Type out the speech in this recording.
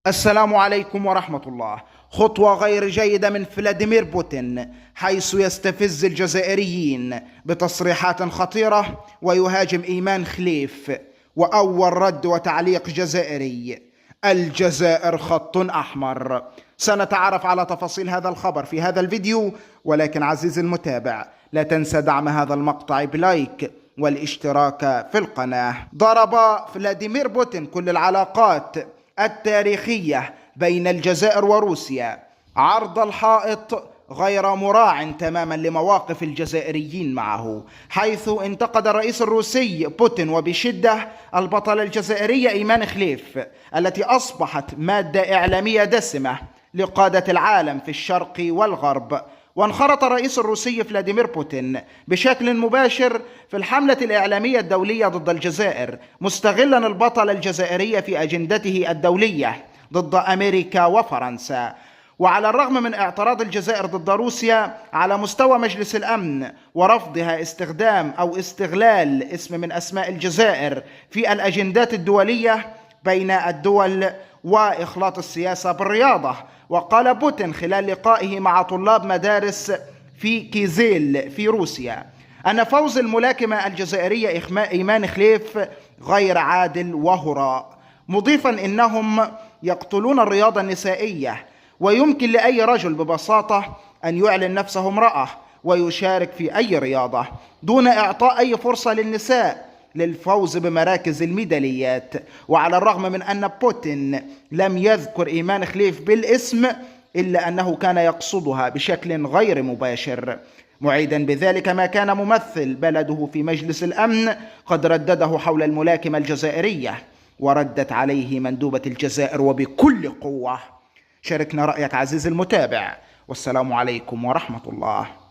السلام عليكم ورحمة الله. خطوة غير جيدة من فلاديمير بوتين، حيث يستفز الجزائريين بتصريحات خطيرة ويهاجم إيمان خليف. وأول رد وتعليق جزائري: الجزائر خط أحمر. سنتعرف على تفاصيل هذا الخبر في هذا الفيديو، ولكن عزيزي المتابع لا تنسى دعم هذا المقطع بلايك والاشتراك في القناة. ضرب فلاديمير بوتين كل العلاقات التاريخية بين الجزائر وروسيا عرض الحائط، غير مراع تماما لمواقف الجزائريين معه، حيث انتقد الرئيس الروسي بوتين وبشدة البطلة الجزائرية إيمان خليف، التي أصبحت مادة إعلامية دسمة لقادة العالم في الشرق والغرب. وانخرط الرئيس الروسي فلاديمير بوتين بشكل مباشر في الحملة الإعلامية الدولية ضد الجزائر، مستغلا البطلة الجزائرية في أجندته الدولية ضد أمريكا وفرنسا. وعلى الرغم من اعتراض الجزائر ضد روسيا على مستوى مجلس الأمن ورفضها استخدام أو استغلال اسم من أسماء الجزائر في الأجندات الدولية بين الدول وإخلاط السياسة بالرياضة، وقال بوتين خلال لقائه مع طلاب مدارس في كيزيل في روسيا أن فوز الملاكمة الجزائرية إيمان خليف غير عادل وهراء، مضيفا إنهم يقتلون الرياضة النسائية، ويمكن لأي رجل ببساطة أن يعلن نفسه امرأة ويشارك في أي رياضة دون إعطاء أي فرصة للنساء للفوز بمراكز الميداليات. وعلى الرغم من أن بوتين لم يذكر إيمان خليف بالاسم، إلا أنه كان يقصدها بشكل غير مباشر، معيدا بذلك ما كان ممثل بلده في مجلس الأمن قد ردده حول الملاكمة الجزائرية، وردت عليه مندوبة الجزائر وبكل قوة. شاركنا رأيك عزيزي المتابع، والسلام عليكم ورحمة الله.